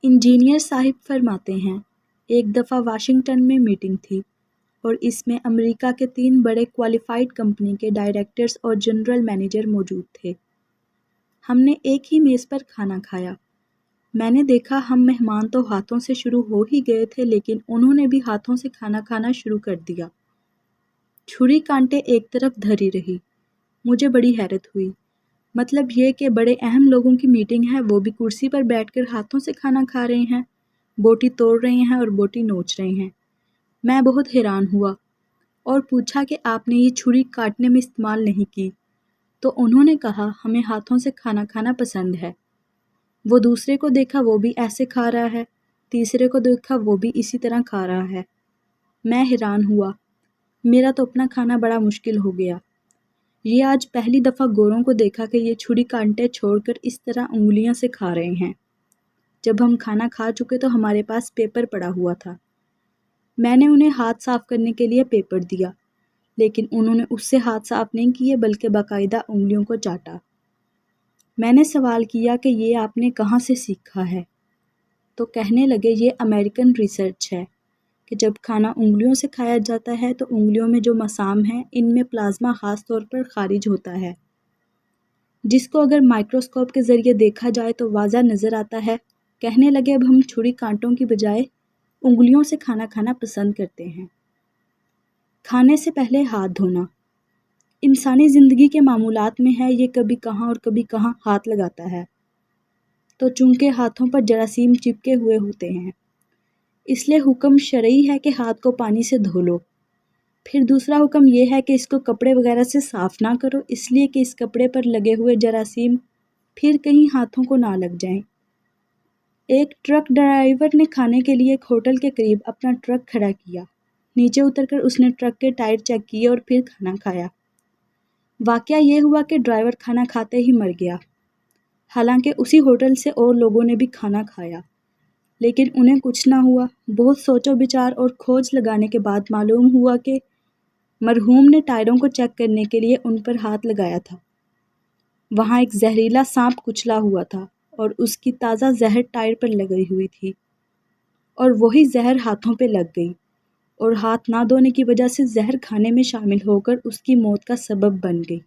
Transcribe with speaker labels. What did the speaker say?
Speaker 1: Engineer صاحب فرماتے ہیں، ایک دفعہ واشنگٹن میں میٹنگ تھی اور اس میں امریکہ کے 3 بڑے کوالیفائڈ کمپنی کے ڈائریکٹرز اور جنرل مینیجر موجود تھے۔ ہم نے ایک ہی میز پر کھانا کھایا۔ میں نے دیکھا ہم مہمان تو ہاتھوں سے شروع ہو ہی گئے تھے، لیکن انہوں نے بھی ہاتھوں سے کھانا کھانا شروع کر دیا۔ چھری کانٹے ایک طرف دھری رہی۔ مجھے بڑی حیرت ہوئی۔ مطلب یہ کہ بڑے اہم لوگوں کی میٹنگ ہے، وہ بھی کرسی پر بیٹھ کر ہاتھوں سے کھانا کھا رہے ہیں، بوٹی توڑ رہے ہیں اور بوٹی نوچ رہے ہیں۔ میں بہت حیران ہوا اور پوچھا کہ آپ نے یہ چھری کاٹنے میں استعمال نہیں کی؟ تو انہوں نے کہا ہمیں ہاتھوں سے کھانا کھانا پسند ہے۔ وہ دوسرے کو دیکھا وہ بھی ایسے کھا رہا ہے، تیسرے کو دیکھا وہ بھی اسی طرح کھا رہا ہے۔ میں حیران ہوا۔ میرا تو اپنا کھانا بڑا مشکل ہو گیا۔ یہ آج پہلی دفعہ گوروں کو دیکھا کہ یہ چھری کانٹے چھوڑ کر اس طرح انگلیاں سے کھا رہے ہیں۔ جب ہم کھانا کھا چکے تو ہمارے پاس پیپر پڑا ہوا تھا۔ میں نے انہیں ہاتھ صاف کرنے کے لیے پیپر دیا، لیکن انہوں نے اس سے ہاتھ صاف نہیں کیے بلکہ باقاعدہ انگلیوں کو چاٹا۔ میں نے سوال کیا کہ یہ آپ نے کہاں سے سیکھا ہے؟ تو کہنے لگے یہ امریکن ریسرچ ہے کہ جب کھانا انگلیوں سے کھایا جاتا ہے تو انگلیوں میں جو مسام ہیں ان میں پلازما خاص طور پر خارج ہوتا ہے، جس کو اگر مائکروسکوپ کے ذریعے دیکھا جائے تو واضح نظر آتا ہے۔ کہنے لگے اب ہم چھری کانٹوں کی بجائے انگلیوں سے کھانا کھانا پسند کرتے ہیں۔ کھانے سے پہلے ہاتھ دھونا انسانی زندگی کے معمولات میں ہے، یہ کبھی کہاں اور کبھی کہاں ہاتھ لگاتا ہے، تو چونکہ ہاتھوں پر جراثیم چپکے ہوئے ہوتے ہیں اس لیے حکم شرعی ہے کہ ہاتھ کو پانی سے دھو لو۔ پھر دوسرا حکم یہ ہے کہ اس کو کپڑے وغیرہ سے صاف نہ کرو، اس لیے کہ اس کپڑے پر لگے ہوئے جراثیم پھر کہیں ہاتھوں کو نہ لگ جائیں۔ ایک ٹرک ڈرائیور نے کھانے کے لیے ایک ہوٹل کے قریب اپنا ٹرک کھڑا کیا۔ نیچے اتر کر اس نے ٹرک کے ٹائر چیک کیے اور پھر کھانا کھایا۔ واقعہ یہ ہوا کہ ڈرائیور کھانا کھاتے ہی مر گیا۔ حالانکہ اسی ہوٹل سے اور لوگوں نے بھی کھانا کھایا، لیکن انہیں کچھ نہ ہوا۔ بہت سوچ و بچار اور کھوج لگانے کے بعد معلوم ہوا کہ مرحوم نے ٹائروں کو چیک کرنے کے لیے ان پر ہاتھ لگایا تھا۔ وہاں ایک زہریلا سانپ کچلا ہوا تھا اور اس کی تازہ زہر ٹائر پر لگی ہوئی تھی، اور وہی زہر ہاتھوں پہ لگ گئی اور ہاتھ نہ دھونے کی وجہ سے زہر کھانے میں شامل ہو کر اس کی موت کا سبب بن گئی۔